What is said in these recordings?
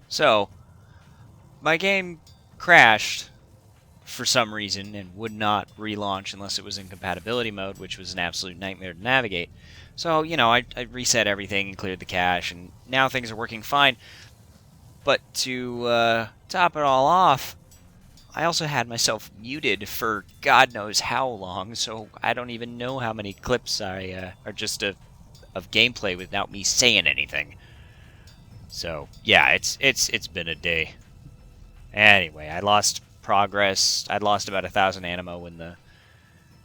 So, my game crashed for some reason and would not relaunch unless it was in compatibility mode, which was an absolute nightmare to navigate. So, I reset everything and cleared the cache, and now things are working fine. But to top it all off, I also had myself muted for God knows how long, so I don't even know how many clips are just of gameplay without me saying anything. So yeah, it's been a day. Anyway, I lost progress. I'd lost about 1,000 animo when the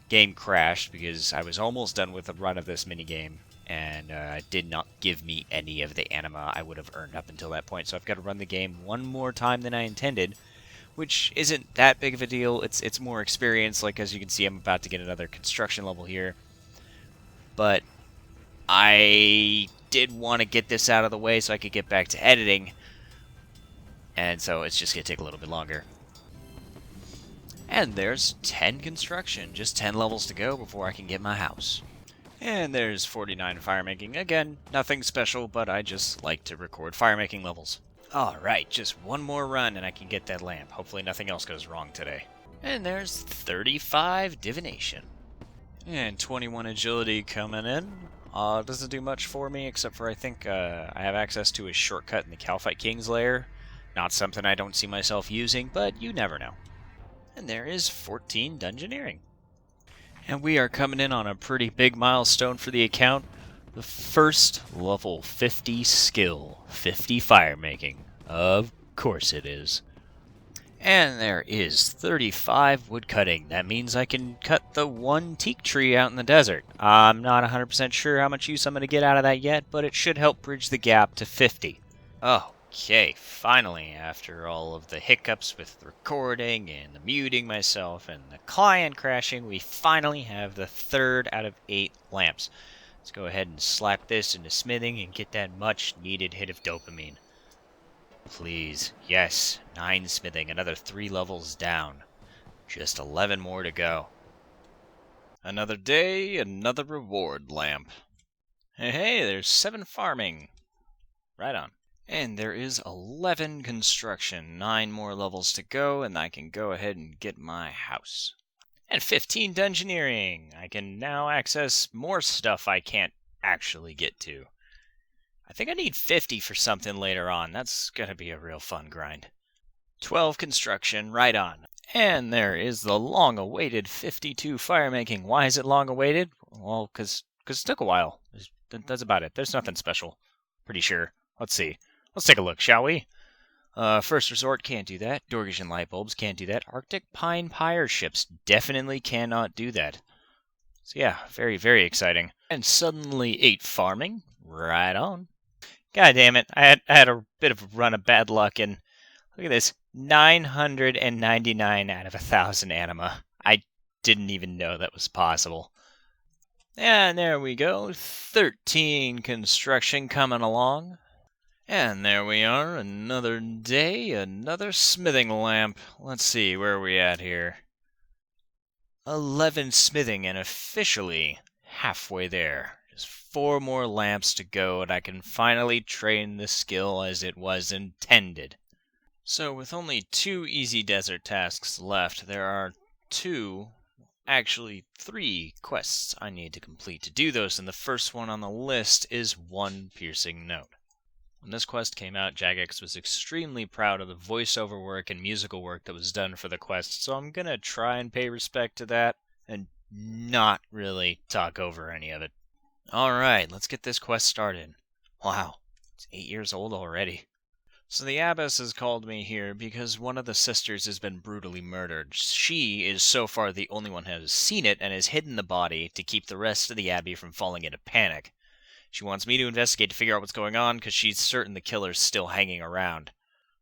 game crashed because I was almost done with the run of this minigame, and it did not give me any of the anima I would have earned up until that point. So I've got to run the game one more time than I intended, which isn't that big of a deal. It's more experience. Like, as you can see, I'm about to get another construction level here. But I did want to get this out of the way so I could get back to editing, and so it's just going to take a little bit longer. And there's 10 construction, just 10 levels to go before I can get my house. And there's 49 firemaking. Again, nothing special, but I just like to record firemaking levels. Alright, just one more run and I can get that lamp. Hopefully nothing else goes wrong today. And there's 35 divination. And 21 agility coming in. Doesn't do much for me, except for I think I have access to a shortcut in the Calphite King's lair. Not something I don't see myself using, but you never know. And there is 14 dungeoneering. And we are coming in on a pretty big milestone for the account. The first level 50 skill, 50 firemaking. Of course it is. And there is 35 woodcutting. That means I can cut the one teak tree out in the desert. I'm not 100% sure how much use I'm going to get out of that yet, but it should help bridge the gap to 50. Okay, finally, after all of the hiccups with the recording and the muting myself and the client crashing, we finally have the 3rd out of 8 lamps. Let's go ahead and slap this into smithing and get that much needed hit of dopamine. Please, yes, 9 smithing, another 3 levels down. Just 11 more to go. Another day, another reward lamp. Hey, there's 7 farming. Right on. And there is 11 construction, 9 more levels to go, and I can go ahead and get my house. And 15 dungeoneering. I can now access more stuff I can't actually get to. I think I need 50 for something later on. That's gonna be a real fun grind. 12 construction, right on. And there is the long-awaited 52 firemaking. Why is it long-awaited? Well, because it took a while. That's about it. There's nothing special. Pretty sure. Let's see. Let's take a look, shall we? First Resort can't do that. Dorgian Light Bulbs can't do that. Arctic Pine Pyre Ships definitely cannot do that. So yeah, very, very exciting. And suddenly 8 farming. Right on. God damn it, I had a bit of a run of bad luck, and look at this, 999 out of 1,000 anima. I didn't even know that was possible. And there we go, 13 construction coming along. And there we are, another day, another smithing lamp. Let's see, where are we at here? 11 smithing, and officially halfway there. 4 more lamps to go, and I can finally train the skill as it was intended. So with only 2 easy desert tasks left, there are 3 quests I need to complete to do those, and the first one on the list is 1 piercing note. When this quest came out, Jagex was extremely proud of the voiceover work and musical work that was done for the quest, so I'm gonna try and pay respect to that and not really talk over any of it. Alright, let's get this quest started. Wow, It's 8 years old already. So the abbess has called me here because one of the sisters has been brutally murdered. She is so far the only one who has seen it and has hidden the body to keep the rest of the abbey from falling into panic. She wants me to investigate to figure out what's going on because she's certain the killer's still hanging around.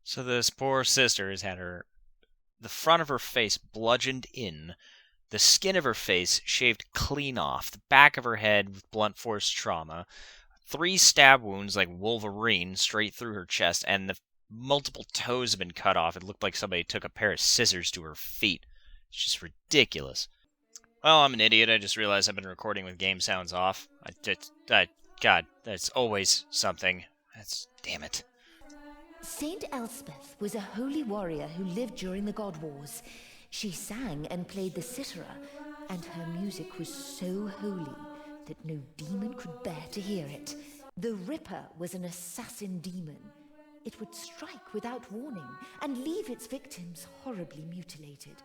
So this poor sister has had the front of her face bludgeoned in, the skin of her face shaved clean off, the back of her head with blunt force trauma, 3 stab wounds like Wolverine straight through her chest, and the multiple toes have been cut off. It looked like somebody took a pair of scissors to her feet. It's just ridiculous. Well, I'm an idiot. I just realized I've been recording with game sounds off. God, that's always something. Damn it. Saint Elspeth was a holy warrior who lived during the God Wars. She sang and played the cithara, and her music was so holy that no demon could bear to hear it. The Ripper was an assassin demon. It would strike without warning and leave its victims horribly mutilated,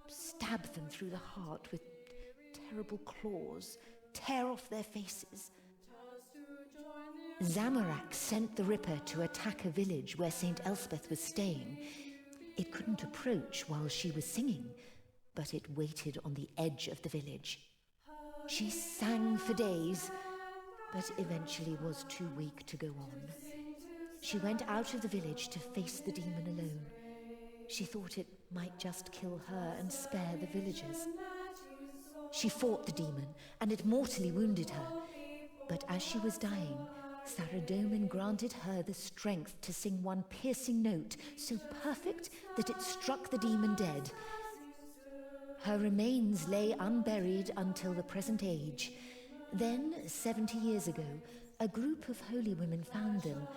stab them through the heart with terrible claws, tear off their faces. Zamorak sent the Ripper to attack a village where Saint Elspeth was staying. It couldn't approach while she was singing, but it waited on the edge of the village. She sang for days, but eventually was too weak to go on. She went out of the village to face the demon alone. She thought it might just kill her and spare the villagers. She fought the demon, and it mortally wounded her. But as she was dying, Saradomin granted her the strength to sing one piercing note so perfect that it struck the demon dead. Her remains lay unburied until the present age. Then, 70 years ago, a group of holy women found them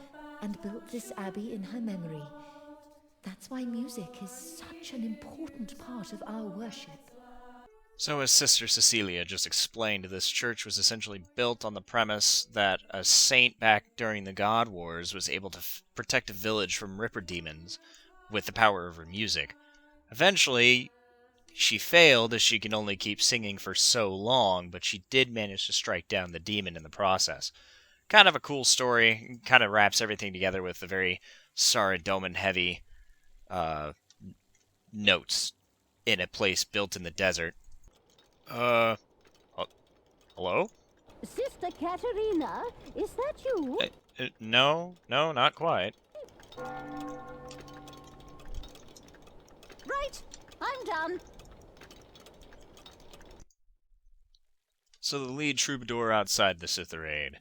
and built this abbey in her memory. That's why music is such an important part of our worship. So as Sister Cecilia just explained, this church was essentially built on the premise that a saint back during the God Wars was able to protect a village from Ripper demons with the power of her music. Eventually, she failed as she could only keep singing for so long, but she did manage to strike down the demon in the process. Kind of a cool story, kind of wraps everything together with the very Saradomin-heavy notes in a place built in the desert. Hello? Sister Katharina, is that you? No, not quite. Right, I'm done. So the lead troubadour outside the Citharade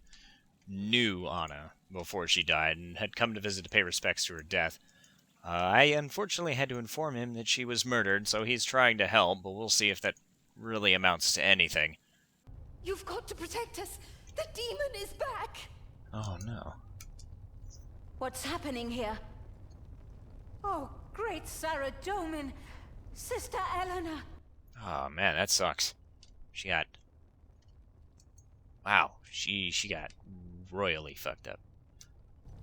knew Anna before she died and had come to visit to pay respects to her death. I unfortunately had to inform him that she was murdered, so he's trying to help, but we'll see if that really amounts to anything. You've got to protect us! The demon is back! Oh no. What's happening here? Oh, great Saradomin! Sister Eleanor! Oh man, that sucks. Wow, she got royally fucked up.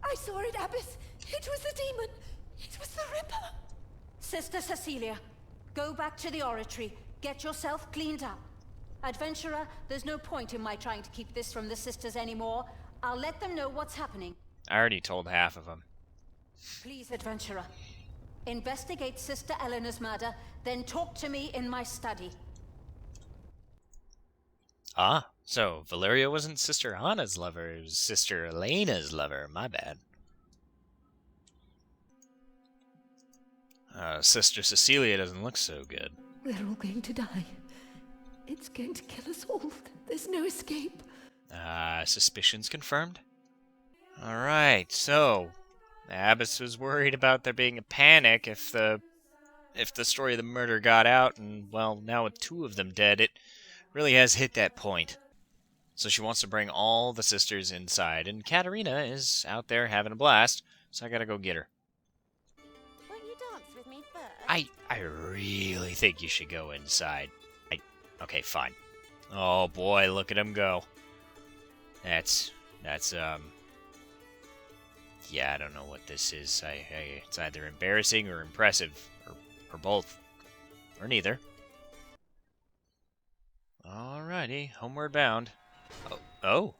I saw it, Abbess! It was the demon! It was the Ripper! Sister Cecilia, go back to the oratory. Get yourself cleaned up. Adventurer, there's no point in my trying to keep this from the sisters anymore. I'll let them know what's happening. I already told half of them. Please, Adventurer. Investigate Sister Eleanor's murder, then talk to me in my study. Ah, so Valeria wasn't Sister Anna's lover, it was Sister Elena's lover. My bad. Sister Cecilia doesn't look so good. We're all going to die. It's going to kill us all. There's no escape. Suspicions confirmed? Alright, so the abbess was worried about there being a panic if the story of the murder got out, and, well, now with 2 of them dead, it really has hit that point. So she wants to bring all the sisters inside, and Katharina is out there having a blast, so I gotta go get her. Won't you dance with me first? I really think you should go inside. Okay, fine. Oh boy, look at him go. That's yeah, I don't know what this is. It's either embarrassing or impressive, or both, or neither. Alrighty, homeward bound. Oh.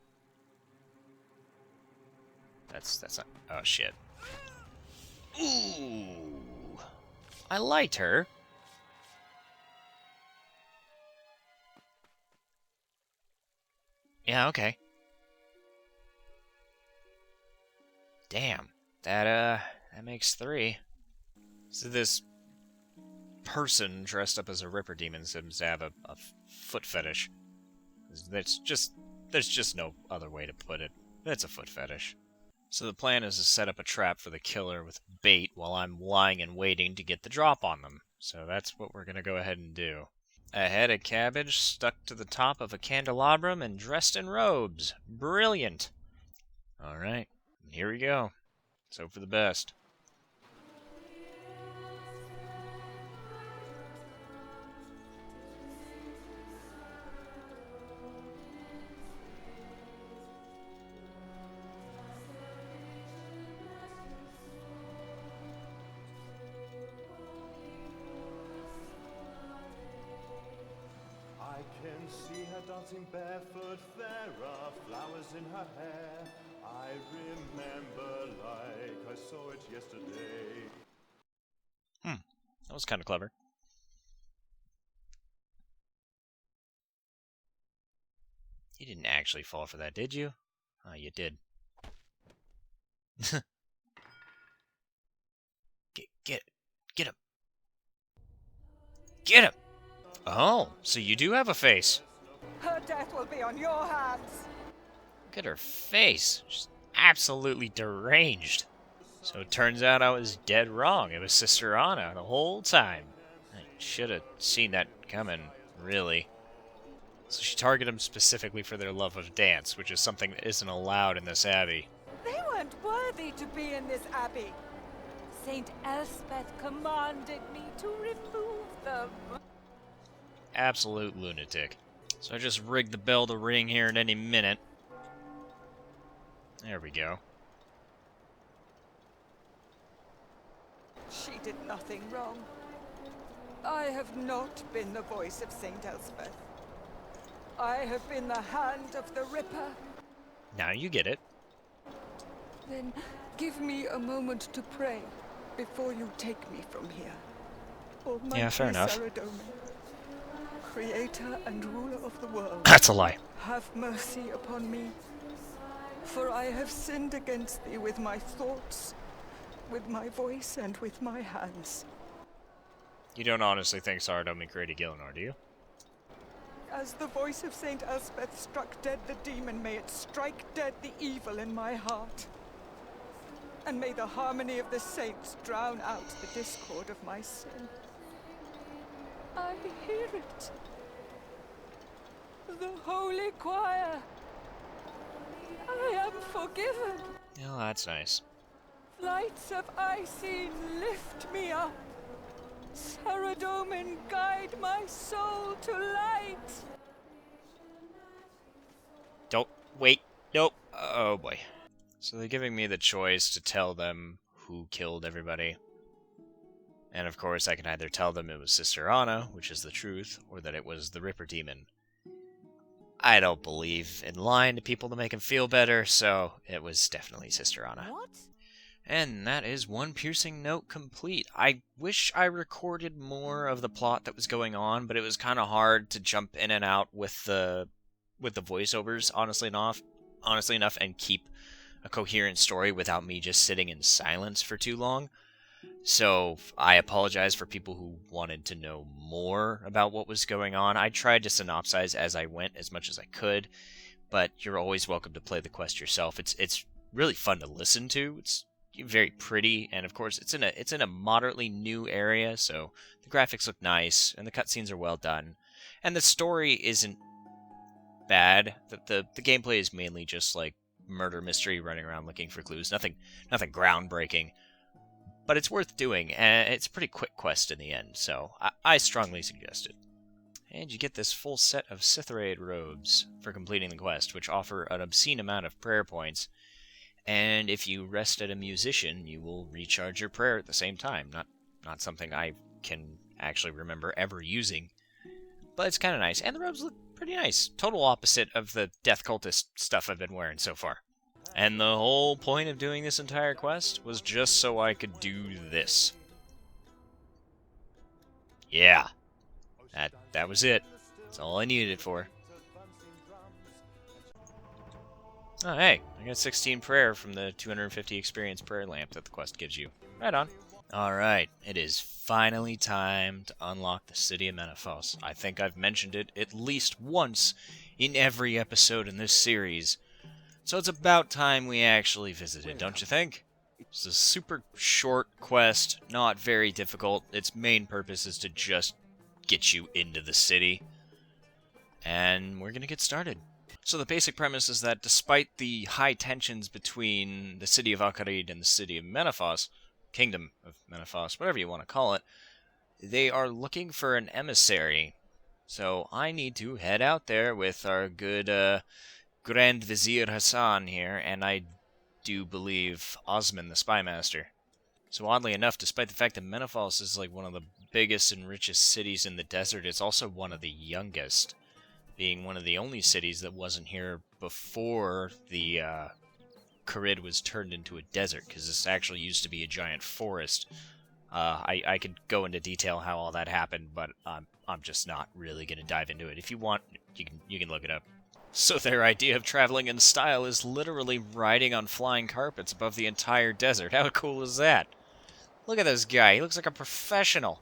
That's not... Oh, shit. Ooh. I liked her. Yeah, okay. Damn. That makes 3. So this person dressed up as a Ripper Demon seems to have a foot fetish. There's just no other way to put it. It's a foot fetish. So the plan is to set up a trap for the killer with bait while I'm lying and waiting to get the drop on them. So that's what we're going to go ahead and do. A head of cabbage stuck to the top of a candelabrum and dressed in robes. Brilliant. Alright, here we go. Let's hope for the best. I can see her dancing barefoot, there are flowers in her hair. I remember like I saw it yesterday. That was kind of clever. You didn't actually fall for that, did you? Oh, you did. Get him. Get him! Oh, so you do have a face. Her death will be on your hands. Look at her face. She's absolutely deranged. So it turns out I was dead wrong. It was Sister Anna the whole time. I should have seen that coming, really. So she targeted them specifically for their love of dance, which is something that isn't allowed in this abbey. They weren't worthy to be in this abbey. Saint Elspeth commanded me to remove them. Absolute lunatic. So I just rigged the bell to ring here in any minute. There we go. She did nothing wrong. I have not been the voice of Saint Elspeth. I have been the hand of the Ripper. Now you get it. Then give me a moment to pray before you take me from here. Almighty Yeah, fair enough. Saradomin, creator and ruler of the world. That's a lie. Have mercy upon me, for I have sinned against thee with my thoughts, with my voice, and with my hands. You don't honestly think Saradomin created Gillinor, do you? As the voice of Saint Elspeth struck dead the demon, may it strike dead the evil in my heart. And may the harmony of the saints drown out the discord of my sin. I hear it. The holy choir. I am forgiven. Oh, that's nice. Lights of Icene, lift me up. Saradomin, guide my soul to light. Don't wait. Nope. Oh boy. So they're giving me the choice to tell them who killed everybody. And of course I can either tell them it was Sister Anna, which is the truth, or that it was the Ripper Demon. I don't believe in lying to people to make them feel better, so it was definitely Sister Anna. What? And that is one piercing note complete. I wish I recorded more of the plot that was going on, but it was kind of hard to jump in and out with the voiceovers, honestly enough, and keep a coherent story without me just sitting in silence for too long. So I apologize for people who wanted to know more about what was going on. I tried to synopsize as I went as much as I could, but you're always welcome to play the quest yourself. It's really fun to listen to. It's very pretty, and of course it's in a moderately new area, so the graphics look nice and the cutscenes are well done, and the story isn't bad. The gameplay is mainly just like murder mystery, running around looking for clues. Nothing groundbreaking, but it's worth doing, and it's a pretty quick quest in the end, so I strongly suggest it. And you get this full set of Citherade robes for completing the quest, which offer an obscene amount of prayer points. And if you rest at a musician, you will recharge your prayer at the same time. Not something I can actually remember ever using, but it's kind of nice. And the robes look pretty nice. Total opposite of the death cultist stuff I've been wearing so far. And the whole point of doing this entire quest was just so I could do this. Yeah. That was it. That's all I needed it for. Oh, hey, I got 16 prayer from the 250 experience prayer lamp that the quest gives you. Right on. Alright, it is finally time to unlock the city of Menaphos. I think I've mentioned it at least once in every episode in this series. So it's about time we actually visit it, don't you think? It's a super short quest, not very difficult. Its main purpose is to just get you into the city. And we're gonna get started. So the basic premise is that despite the high tensions between the city of Akarid and the city of Menaphos, Kingdom of Menaphos, whatever you want to call it, they are looking for an emissary. So I need to head out there with our good Grand Vizier Hassan here, and I do believe Osman the Spy Master. So oddly enough, despite the fact that Menaphos is like one of the biggest and richest cities in the desert, it's also one of the youngest, being one of the only cities that wasn't here before the Carid was turned into a desert, because this actually used to be a giant forest. I could go into detail how all that happened, but I'm just not really going to dive into it. If you want, you can look it up. So their idea of traveling in style is literally riding on flying carpets above the entire desert. How cool is that? Look at this guy. He looks like a professional.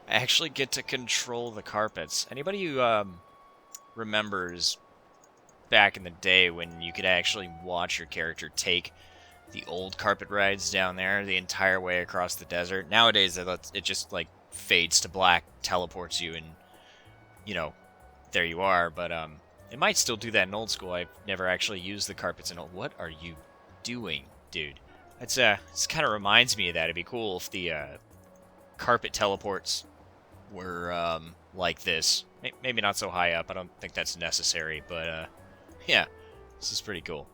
I actually get to control the carpets. Anybody who remembers back in the day when you could actually watch your character take the old carpet rides down there the entire way across the desert? Nowadays, it just, like, fades to black, teleports you, and, you know, there you are. But, it might still do that in old school. I've never actually used the carpets in old... What are you doing, dude? It's this kind of reminds me of that. It'd be cool if the, carpet teleports were, like this. Maybe not so high up. I don't think that's necessary, but, yeah. This is pretty cool.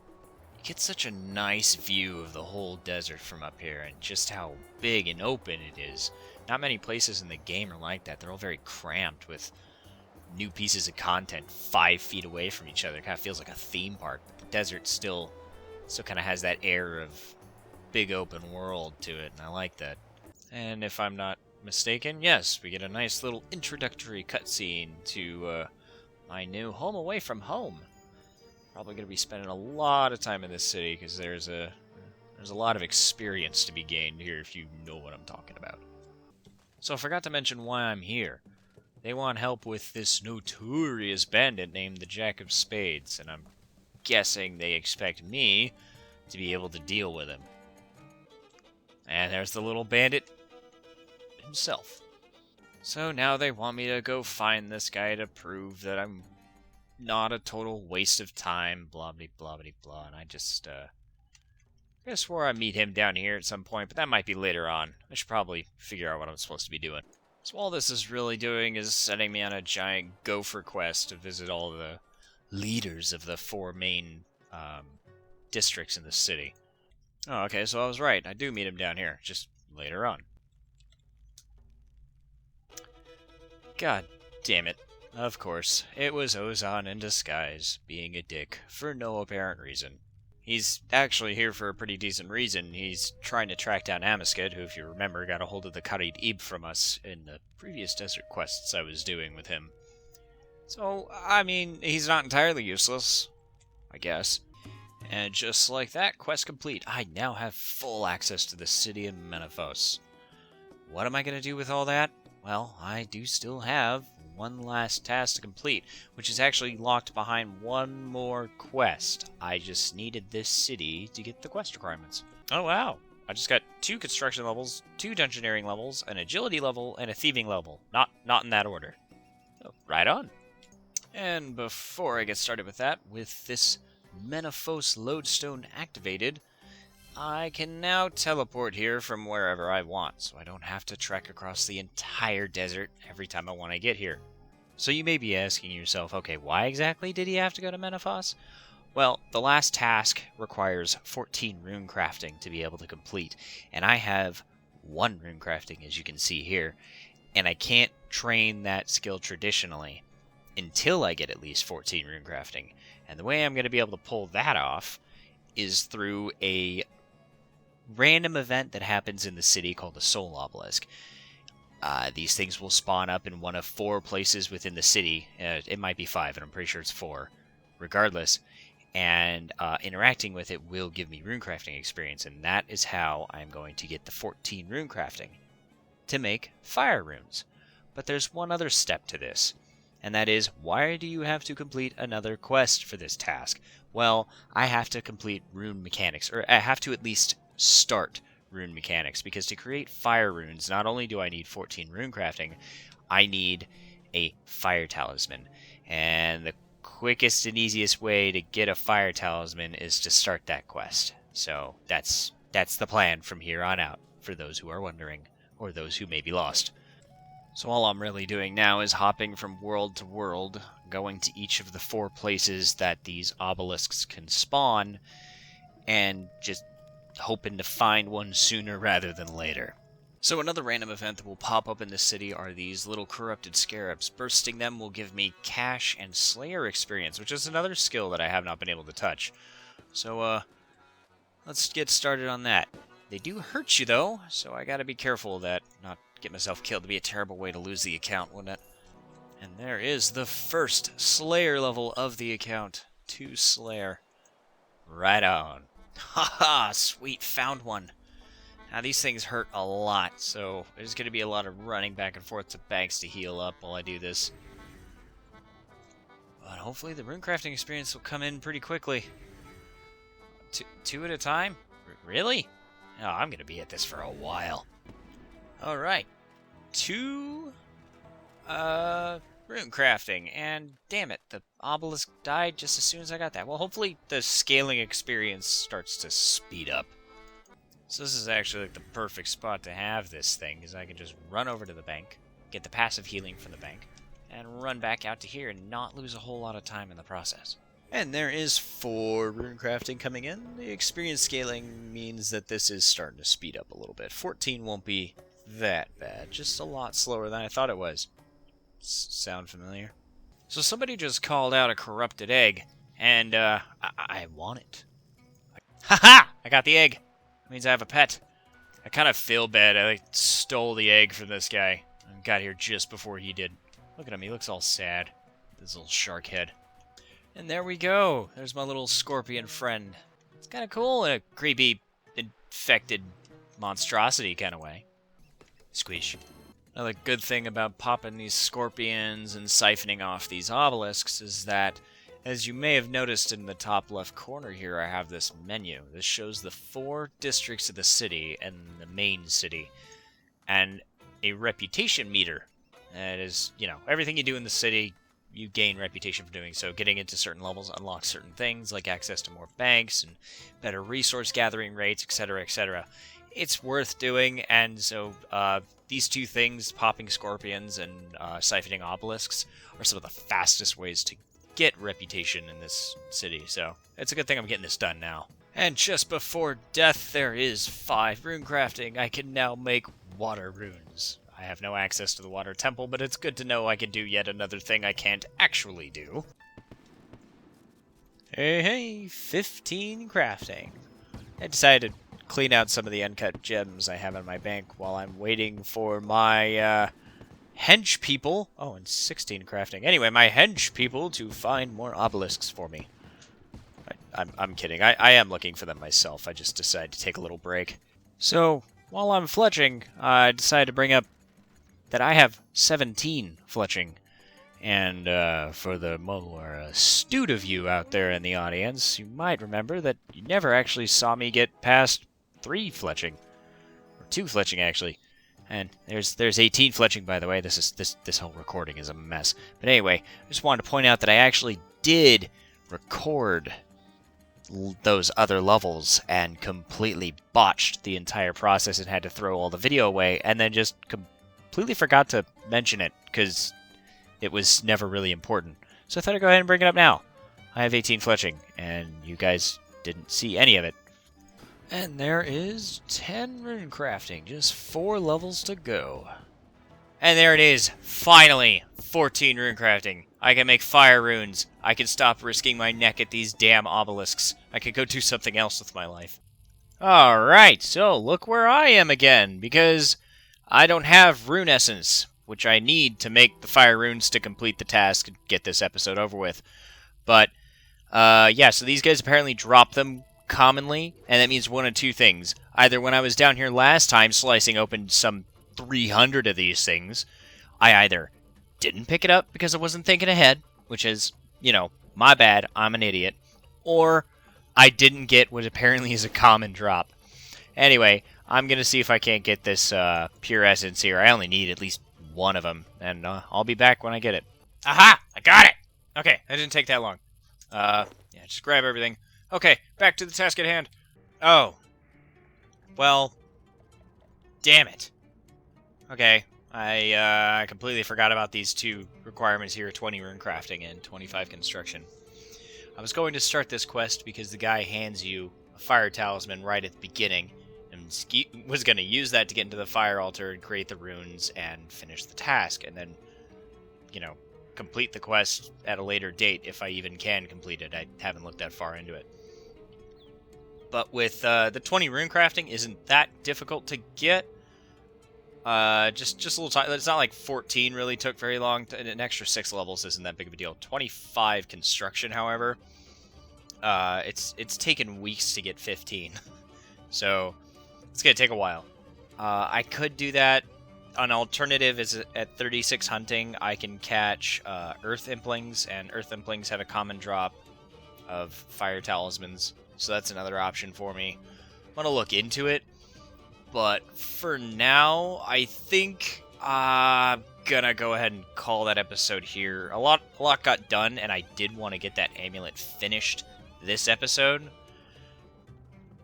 You get such a nice view of the whole desert from up here, and just how big and open it is. Not many places in the game are like that. They're all very cramped with new pieces of content 5 feet away from each other. It kind of feels like a theme park. But the desert still kind of has that air of big open world to it, and I like that. And if I'm not mistaken, yes, we get a nice little introductory cutscene to my new home away from home. Probably going to be spending a lot of time in this city because there's a lot of experience to be gained here, if you know what I'm talking about. So I forgot to mention why I'm here. They want help with this notorious bandit named the Jack of Spades, and I'm guessing they expect me to be able to deal with him. And there's the little bandit himself. So now they want me to go find this guy to prove that I'm not a total waste of time, blah blah blah blah blah. And I just I swore I'd meet him down here at some point, but that might be later on. I should probably figure out what I'm supposed to be doing. So all this is really doing is setting me on a giant gopher quest to visit all the leaders of the 4 main districts in the city. Oh, okay, so I was right. I do meet him down here, just later on. God damn it. Of course, it was Ozan in disguise, being a dick, for no apparent reason. He's actually here for a pretty decent reason. He's trying to track down Amiskid, who, if you remember, got a hold of the Karid Ib from us in the previous desert quests I was doing with him. So, I mean, he's not entirely useless, I guess. And just like that, quest complete. I now have full access to the city of Menaphos. What am I going to do with all that? Well, I do still have one last task to complete, which is actually locked behind one more quest. I just needed this city to get the quest requirements. Oh wow, I just got 2 construction levels, 2 dungeoneering levels, an agility level, and a thieving level. Not in that order. So, right on. And before I get started with that, with this Menaphos lodestone activated, I can now teleport here from wherever I want, so I don't have to trek across the entire desert every time I want to get here. So you may be asking yourself, okay, why exactly did he have to go to Menaphos? Well, the last task requires 14 runecrafting to be able to complete, and I have 1 runecrafting, as you can see here, and I can't train that skill traditionally until I get at least 14 runecrafting. And the way I'm going to be able to pull that off is through a random event that happens in the city called the Soul Obelisk. These things will spawn up in one of 4 places within the city. It might be 5, and I'm pretty sure it's 4. Regardless, and interacting with it will give me runecrafting experience, and that is how I'm going to get the 14 runecrafting to make fire runes. But there's one other step to this, and that is, why do you have to complete another quest for this task? Well, I have to complete rune mechanics, or I have to at least start rune mechanics, because to create fire runes, not only do I need 14 runecrafting, I need a fire talisman. And the quickest and easiest way to get a fire talisman is to start that quest. So that's the plan from here on out, for those who are wondering, or those who may be lost. So all I'm really doing now is hopping from world to world, going to each of the 4 places that these obelisks can spawn, and just hoping to find one sooner rather than later. So another random event that will pop up in this city are these little corrupted scarabs. Bursting them will give me cache and slayer experience, which is another skill that I have not been able to touch. So let's get started on that. They do hurt you though, so I gotta be careful that not get myself killed. It'd be a terrible way to lose the account, wouldn't it? And there is the first slayer level of the account. 2 slayer. Right on. Haha, sweet, found one. Now these things hurt a lot, so there's going to be a lot of running back and forth to banks to heal up while I do this. But hopefully the runecrafting experience will come in pretty quickly. 2 at a time? Really? Oh, I'm going to be at this for a while. Alright. 2 runecrafting, and damn it, the obelisk died just as soon as I got that. Well, hopefully the scaling experience starts to speed up. So this is actually like the perfect spot to have this thing, because I can just run over to the bank, get the passive healing from the bank, and run back out to here and not lose a whole lot of time in the process. And there is 4 runecrafting coming in. The experience scaling means that this is starting to speed up a little bit. 14 won't be that bad, just a lot slower than I thought it was. Sound familiar? So somebody just called out a corrupted egg, and I want it. Haha! I got the egg. That means I have a pet. I kind of feel bad. I stole the egg from this guy and got here just before he did. Look at him. He looks all sad. This little shark head. And there we go. There's my little scorpion friend. It's kind of cool in a creepy, infected monstrosity kind of way. Squish. Another good thing about popping these scorpions and siphoning off these obelisks is that, as you may have noticed in the top left corner here, I have this menu. This shows the 4 districts of the city and the main city, and a reputation meter. That is, you know, everything you do in the city, you gain reputation for doing so. Getting into certain levels unlocks certain things, like access to more banks and better resource gathering rates, etc., etc. It's worth doing, and so these 2 things, popping scorpions and siphoning obelisks, are some of the fastest ways to get reputation in this city, so it's a good thing I'm getting this done now. And just before death, there is 5 runecrafting. I can now make water runes. I have no access to the water temple, but it's good to know I can do yet another thing I can't actually do. Hey, 15 crafting. I decided to clean out some of the uncut gems I have in my bank while I'm waiting for my hench people. Oh, and 16 crafting. Anyway, my hench people to find more obelisks for me. I'm kidding. I am looking for them myself. I just decided to take a little break. So, while I'm fletching, I decided to bring up that I have 17 fletching. And for the more astute of you out there in the audience, you might remember that you never actually saw me get past 3 fletching. Or 2 fletching, actually. And there's 18 fletching, by the way. This whole recording is a mess. But anyway, I just wanted to point out that I actually did record those other levels and completely botched the entire process and had to throw all the video away, and then just completely forgot to mention it, because it was never really important. So I thought I'd go ahead and bring it up now. I have 18 fletching, and you guys didn't see any of it. And there is 10 runecrafting, just 4 levels to go. And there it is, finally, 14 runecrafting. I can make fire runes. I can stop risking my neck at these damn obelisks. I could go do something else with my life. Alright, so look where I am again, because I don't have rune essence, which I need to make the fire runes to complete the task and get this episode over with. But, yeah, so these guys apparently drop them commonly, and that means one of two things. Either when I was down here last time slicing open some 300 of these things, I either didn't pick it up because I wasn't thinking ahead, which is, you know, my bad, I'm an idiot, or I didn't get what apparently is a common drop. Anyway, I'm going to see if I can't get this pure essence here. I only need at least one of them, and I'll be back when I get it. Aha! I got it! Okay, that didn't take that long. Yeah, just grab everything. Okay, back to the task at hand. Oh. Well. Damn it. Okay, I completely forgot about these two requirements here, 20 runecrafting and 25 construction. I was going to start this quest because the guy hands you a fire talisman right at the beginning, and was going to use that to get into the fire altar and create the runes and finish the task, and then, you know, complete the quest at a later date if I even can complete it. I haven't looked that far into it. But with the 20 runecrafting isn't that difficult to get. Just a little time. It's not like 14 really took very long. An extra 6 levels isn't that big of a deal. 25 construction, however, it's taken weeks to get 15. So it's gonna take a while. I could do that. An alternative is at 36 hunting, I can catch earth implings, and earth implings have a common drop of fire talismans. So that's another option for me. I'm gonna look into it. But for now, I think I'm gonna go ahead and call that episode here. A lot got done, and I did want to get that amulet finished this episode.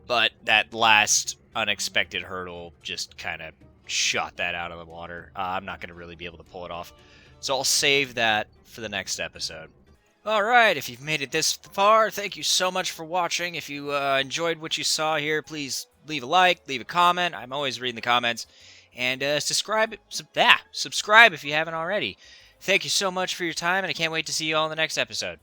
But that last unexpected hurdle just kind of shot that out of the water. I'm not gonna really be able to pull it off. So I'll save that for the next episode. Alright, if you've made it this far, thank you so much for watching. If you enjoyed what you saw here, please leave a like, leave a comment. I'm always reading the comments. And subscribe if you haven't already. Thank you so much for your time, and I can't wait to see you all in the next episode.